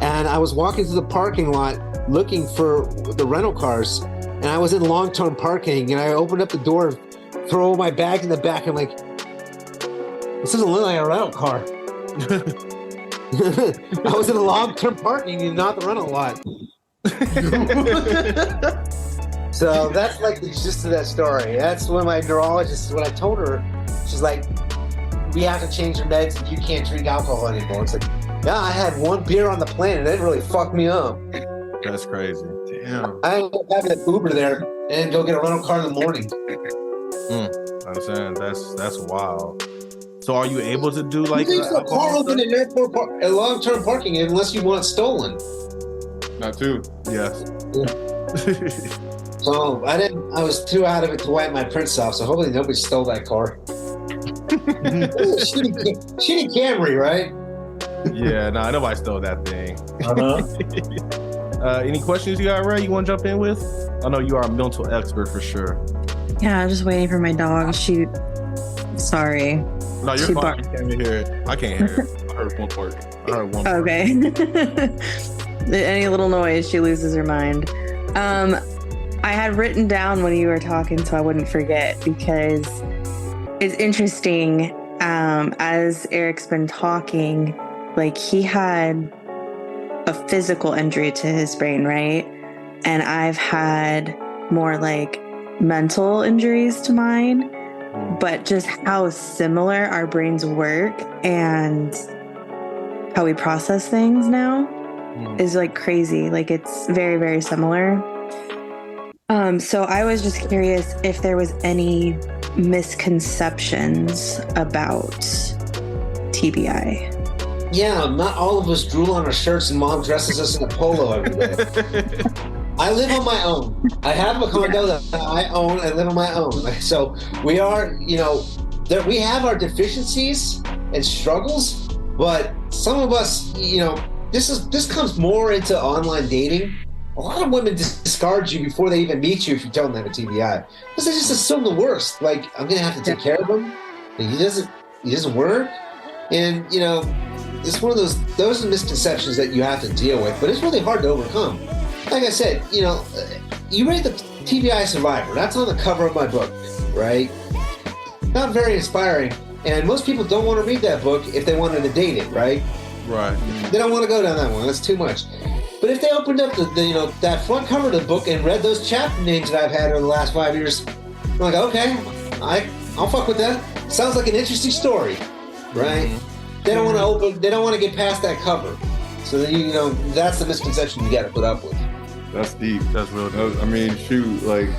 And I was walking through the parking lot looking for the rental cars, and I was in long-term parking, and I opened up the door, throw my bag in the back. I'm like, this doesn't look like a rental car. I was in a long-term parking and not the rental lot. So that's like the gist of that story. That's when my neurologist, when I told her, she's like, we have to change your meds and you can't drink alcohol anymore. It's like, yeah, I had one beer on the plane and it really fucked me up. That's crazy. Damn. I ended up having an Uber there and go get a rental car in the morning. I understand. That's wild. So are you able to do like you leave a car open in airport long-term parking unless you want it stolen? Not too. Yes. So I was too out of it to wipe my prints off, so hopefully nobody stole that car. shitty Camry, right? Yeah, nah, nobody stole that thing. Uh-huh. Any questions you got, Ray? You want to jump in with? I know you are a mental expert for sure. Yeah, I'm just waiting for my dog. Sorry. No, you're fine. You can't hear it. I can't hear it. I heard one part. Okay. Any little noise, she loses her mind. I had written down when you were talking so I wouldn't forget, because it's interesting. As Eric's been talking, like he had a physical injury to his brain, right? And I've had more like mental injuries to mine, but just how similar our brains work and how we process things now is like crazy. Like it's very, very similar. So I was just curious if there was any misconceptions about TBI. Yeah, not all of us drool on our shirts and mom dresses us in a polo every day. I live on my own. I have a condo that I own. I live on my own. So we are, we have our deficiencies and struggles, but some of us, this comes more into online dating. A lot of women discard you before they even meet you if you tell them they have a TBI, because they just assume the worst. Like, I'm gonna have to take care of him. He doesn't work, and it's one of those are misconceptions that you have to deal with, but it's really hard to overcome. Like I said, you read the TBI Survivor. That's on the cover of my book, right? Not very inspiring, and most people don't want to read that book if they wanted to date it, right? Right. They don't want to go down that one. That's too much. But if they opened up that front cover of the book and read those chapter names that I've had over the last 5 years, I'm like, okay, I'll fuck with that. Sounds like an interesting story, right? Mm-hmm. They don't want to get past that cover. So then, that's the misconception you got to put up with. That's deep. That's real deep. I mean, shoot, like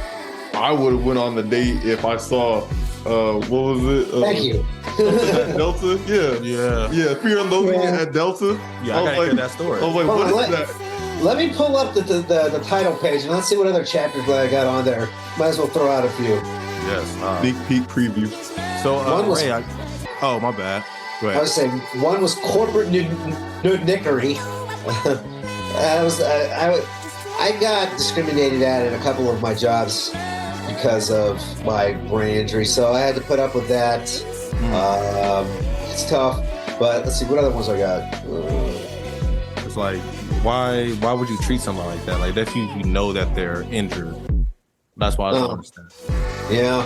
I would have went on the date if I saw what was it? Thank you. At Delta? Yeah. Fear and Loathing at Delta. Yeah, I gotta hear that story. I was like, what is that? Let me pull up the title page and let's see what other chapters that I got on there. Might as well throw out a few. Yes. Sneak peek preview. So, Ray, oh, my bad. Go ahead. I was saying one was corporate nudnickery. I got discriminated at in a couple of my jobs because of my brain injury, so I had to put up with that. It's tough, but let's see what other ones I got. It's like, why would you treat someone like that? Like, that's you know that they're injured. That's why I don't understand. Yeah.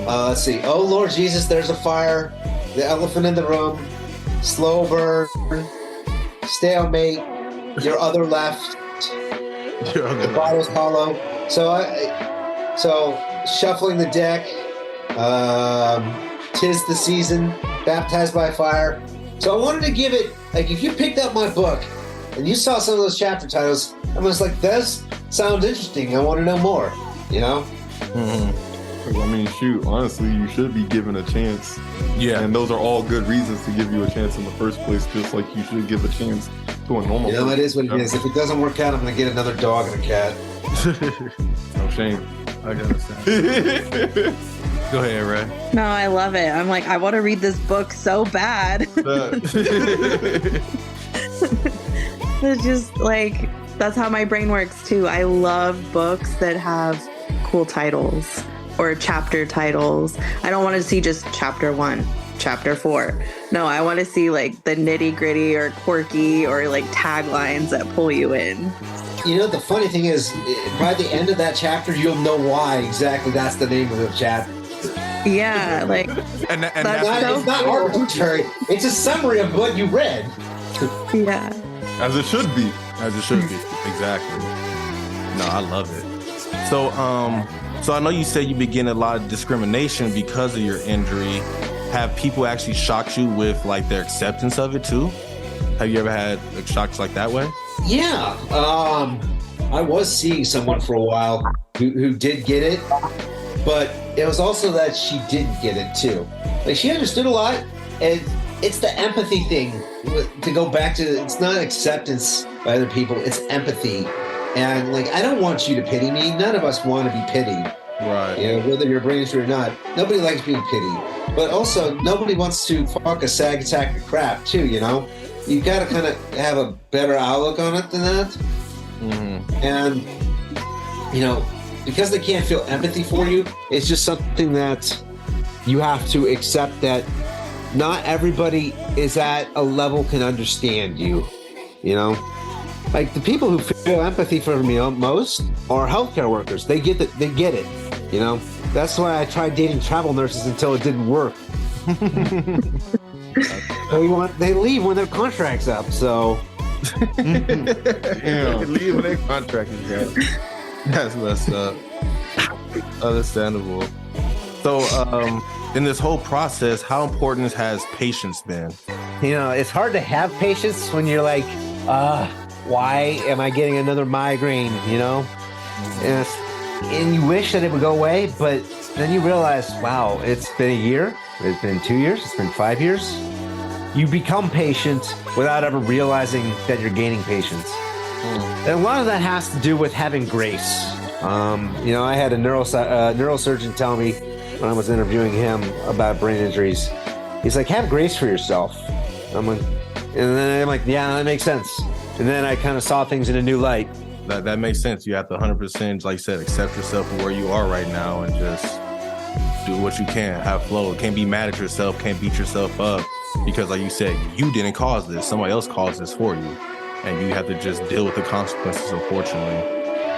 Let's see. Oh Lord Jesus, there's a fire. The elephant in the room. Slow burn. Stalemate. Your other left. The bottle's hollow. So shuffling the deck. Tis the season. Baptized by fire. So I wanted to give it, like, if you picked up my book and you saw some of those chapter titles, I was like, this sounds interesting. I want to know more, Mm-hmm. I mean, shoot, honestly, you should be given a chance. Yeah. And those are all good reasons to give you a chance in the first place, just like you should give a chance to a normal. You know, it is what it is. If it doesn't work out, I'm gonna get another dog and a cat. No shame. I can understand. Go ahead, Ray. No, I love it. I'm like, I want to read this book so bad. It's just like, that's how my brain works too. I love books that have cool titles or chapter titles. I don't want to see just chapter 1, chapter 4. No, I want to see like the nitty gritty or quirky or like taglines that pull you in. You know, the funny thing is, by the end of that chapter, you'll know why exactly that's the name of the chapter. Yeah, like and it's not arbitrary. It's a summary of what you read. Yeah. As it should be. As it should be. Exactly. No, I love it. So I know you said you begin a lot of discrimination because of your injury. Have people actually shocked you with like their acceptance of it too? Have you ever had like, shocks like that way? Yeah. I was seeing someone for a while who did get it, but it was also that she didn't get it too. Like, she understood a lot, and it's the empathy thing. To go back to, it's not acceptance by other people, it's empathy. And like, I don't want you to pity me. None of us want to be pitied. Right. You know, whether you're brain injured or not, nobody likes being pitied. But also, nobody wants to fuck a sag sack of crap too, you know? You got to kind of have a better outlook on it than that. Mm-hmm. And, you know, because they can't feel empathy for you, it's just something that you have to accept that not everybody is at a level can understand you, you know? Like, the people who feel empathy for me most are healthcare workers. They get it, you know? That's why I tried dating travel nurses until it didn't work. They leave when their contract's up, so. Yeah. Leave when their contract is up. That's messed up. Understandable. So, in this whole process, how important has patience been? You know, it's hard to have patience when you're like, why am I getting another migraine, you know? And you wish that it would go away, but then you realize, wow, it's been a year, it's been 2 years, it's been 5 years. You become patient without ever realizing that you're gaining patience. And a lot of that has to do with having grace. You know, I had a neurosurgeon tell me when I was interviewing him about brain injuries, he's like, have grace for yourself. And then I'm like, yeah, that makes sense. And then I kind of saw things in a new light. That makes sense. You have to 100%, like you said, accept yourself for where you are right now and just do what you can, have flow. Can't be mad at yourself, can't beat yourself up, because like you said, you didn't cause this. Somebody else caused this for you. And you have to just deal with the consequences, unfortunately.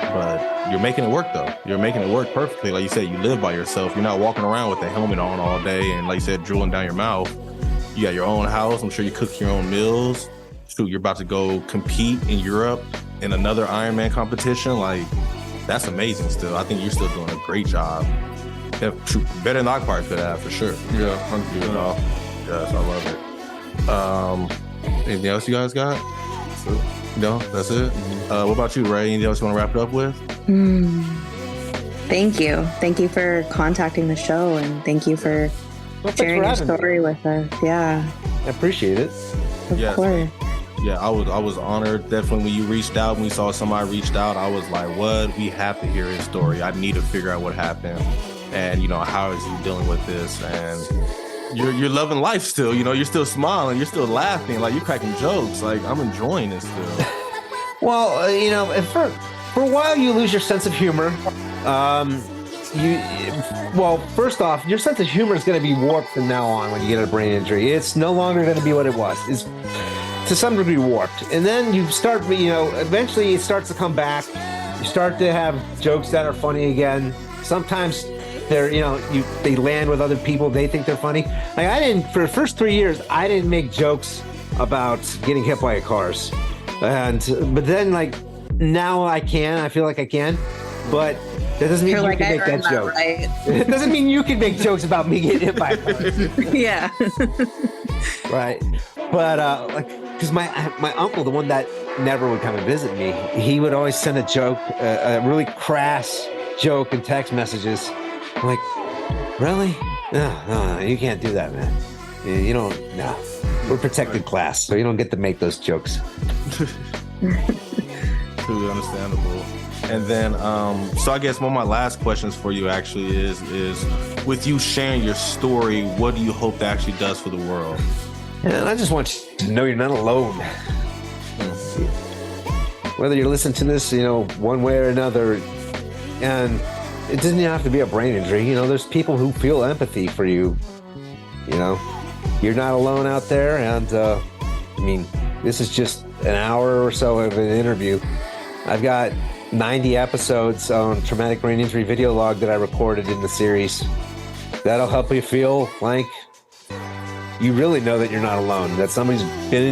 But you're making it work, though. You're making it work perfectly. Like you said, you live by yourself. You're not walking around with the helmet on all day and, like you said, drooling down your mouth. You got your own house. I'm sure you cook your own meals. Shoot, you're about to go compete in Europe in another Ironman competition. Like, that's amazing still. I think you're still doing a great job. Yeah, shoot, better than I probably could have, for sure. Yeah, 100%. Yes, I love it. Anything else you guys got? No, that's it. What about you, Ray? Anything else you want to wrap it up with? Thank you. Thank you for contacting the show, and thank you for sharing your story with us. Yeah. I appreciate it. Of course. Yeah, I was honored. Definitely when you reached out, when we saw somebody reached out, I was like, what? We have to hear his story. I need to figure out what happened. And, you know, how is he dealing with this? And you're loving life still, you know, you're still smiling, you're still laughing, like you're cracking jokes. Like, I'm enjoying it still. Well, you know, for a while you lose your sense of humor. First off, your sense of humor is going to be warped from now on when you get a brain injury. It's no longer going to be what it was. It's to some degree warped. And then you start, you know, eventually it starts to come back. You start to have jokes that are funny again. Sometimes they're, you know, they land with other people. They think they're funny. Like, for the first 3 years, I didn't make jokes about getting hit by cars. But then, like, now I feel like I can. But that doesn't mean you can make that joke. Right? It doesn't mean you can make jokes about me getting hit by a car. Yeah. Right. But, because my uncle, the one that never would come and visit me, he would always send a joke, a really crass joke in text messages. I'm like, really? No, you can't do that, man. You don't, no. We're protected class, so you don't get to make those jokes. Truly understandable. And then, so I guess one of my last questions for you actually is with you sharing your story, what do you hope that actually does for the world? And I just want you to know you're not alone. Whether you listen to this, one way or another, and it doesn't even have to be a brain injury. There's people who feel empathy for you. You're not alone out there. And this is just an hour or so of an interview. I've got 90 episodes on traumatic brain injury video log that I recorded in the series. That'll help you feel like you really know that you're not alone, that somebody's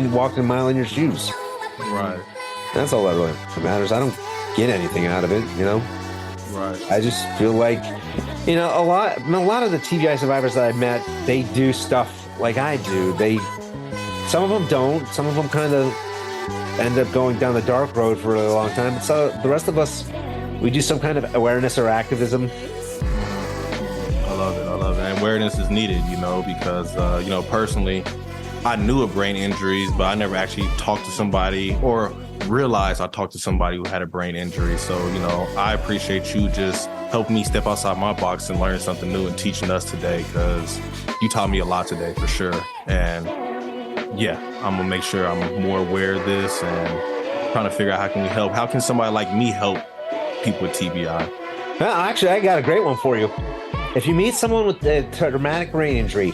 walked a mile in your shoes. Right. That's all that really matters. I don't get anything out of it, Right. I just feel like, a lot of the TBI survivors that I met, they do stuff like I do. Some of them don't. Some of them kind of end up going down the dark road for a really long time. But so the rest of us, we do some kind of awareness or activism. I love it. And awareness is needed, because, personally, I knew of brain injuries, but I never actually talked to somebody or realized I talked to somebody who had a brain injury. So, I appreciate you just helping me step outside my box and learn something new and teaching us today, because you taught me a lot today for sure. And yeah, I'm gonna make sure I'm more aware of this and trying to figure out how can we help. How can somebody like me help people with TBI? Well, actually, I got a great one for you. If you meet someone with a traumatic brain injury,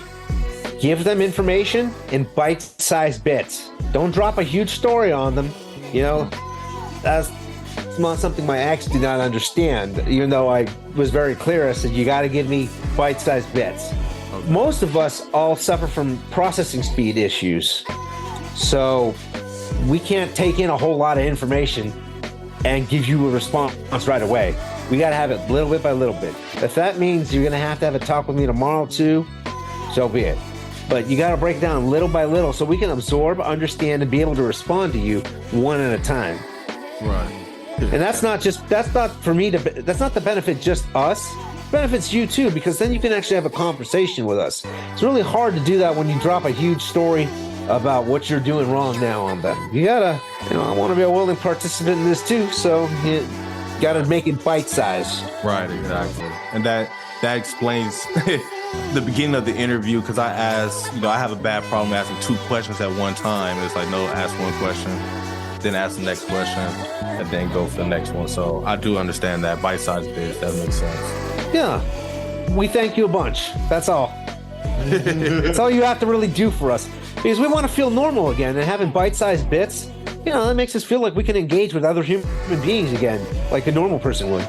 give them information in bite-sized bits. Don't drop a huge story on them. That's not something my ex did not understand. Even though I was very clear, I said, you got to give me bite-sized bits. Okay. Most of us all suffer from processing speed issues. So we can't take in a whole lot of information and give you a response right away. We got to have it little bit by little bit. If that means you're going to have a talk with me tomorrow too, so be it. But you got to break it down little by little so we can absorb, understand, and be able to respond to you one at a time. Right. And that's not the benefit just us. It benefits you too, because then you can actually have a conversation with us. It's really hard to do that when you drop a huge story about what you're doing wrong now on them. You gotta, I want to be a willing participant in this too, so you gotta make it bite-sized. Right, exactly. And that explains the beginning of the interview, because I asked, I have a bad problem asking two questions at one time. It's like, no, ask one question, then ask the next question, and then go for the next one. So I do understand that bite-sized bits. That makes sense. Yeah. We thank you a bunch. That's all. That's all you have to really do for us. Because we want to feel normal again, and having bite-sized bits, that makes us feel like we can engage with other human beings again, like a normal person would.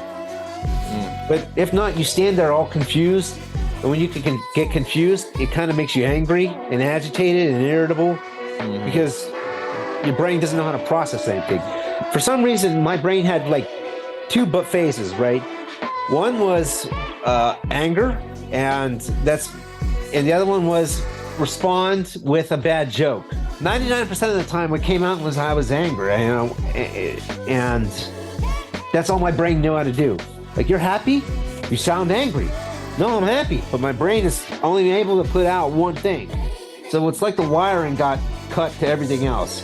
But if not, you stand there all confused. And when you can get confused, it kind of makes you angry and agitated and irritable because your brain doesn't know how to process anything. For some reason, my brain had like two phases, right? One was anger, and the other one was respond with a bad joke. 99% of the time, what came out was I was angry, and that's all my brain knew how to do. Like, you're happy? You sound angry. No, I'm happy, but my brain is only able to put out one thing. So it's like the wiring got cut to everything else.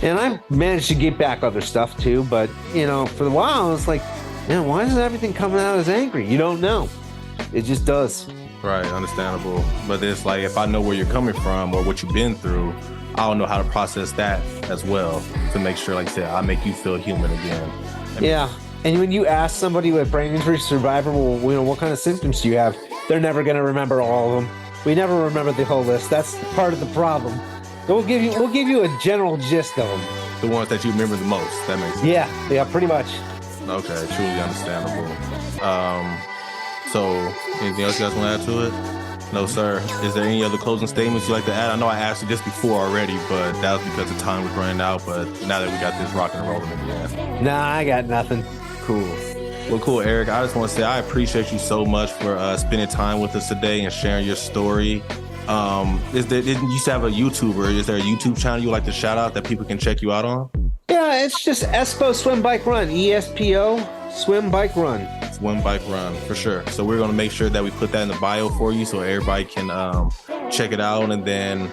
And I managed to get back other stuff too, but for a while it's like, man, why is everything coming out as angry? You don't know. It just does. Right, understandable. But it's like, if I know where you're coming from or what you've been through, I'll know how to process that as well to make sure, like I said, I make you feel human again. Yeah. And when you ask somebody with brain injury survivor, well, what kind of symptoms do you have? They're never going to remember all of them. We never remember the whole list. That's part of the problem. So we'll give you a general gist of them. The ones that you remember the most. That makes sense. Yeah, pretty much. Okay, truly understandable. So anything else you guys want to add to it? No, sir. Is there any other closing statements you'd like to add? I know I asked you this before already, but that was because the time was running out. But now that we got this rocking and rolling again. Nah, I got nothing. Cool. Well, cool, Eric. I just want to say I appreciate you so much for spending time with us today and sharing your story. You used to have a YouTuber. Is there a YouTube channel you would like to shout out that people can check you out on? Yeah, it's just Espo Swim Bike Run. ESPO Swim Bike Run. Swim Bike Run, for sure. So we're going to make sure that we put that in the bio for you so everybody can check it out. And then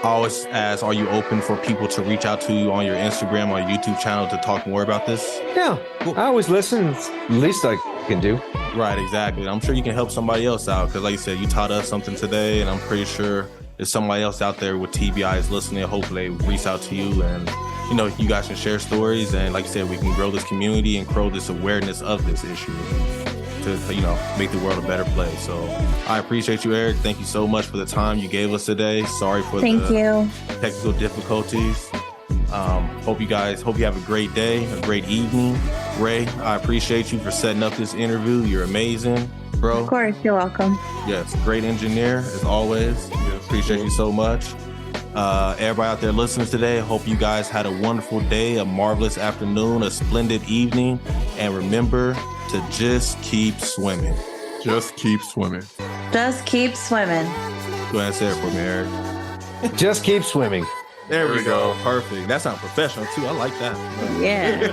I always ask, are you open for people to reach out to you on your Instagram or YouTube channel to talk more about this? Yeah, Cool. I always listen. It's the least I can do. Right, exactly. I'm sure you can help somebody else out because, like you said, you taught us something today, and I'm pretty sure there's somebody else out there with TBI is listening. Hopefully, they reach out to you, and you guys can share stories, and like you said, we can grow this community and grow this awareness of this issue to make the world a better place. So I appreciate you, Eric. Thank you so much for the time you gave us today. Sorry for the technical difficulties. Hope you have a great day, a great evening. Ray, I appreciate you for setting up this interview. You're amazing, bro. Of course, you're welcome. Yes, great engineer as always. Appreciate you so much. Everybody out there listening today, hope you guys had a wonderful day, a marvelous afternoon, a splendid evening, and remember to just keep swimming. Just keep swimming. Just keep swimming. Go ahead and say it for me, Eric. Just keep swimming. There we go. Perfect. That sounds professional too. I like that. Yeah.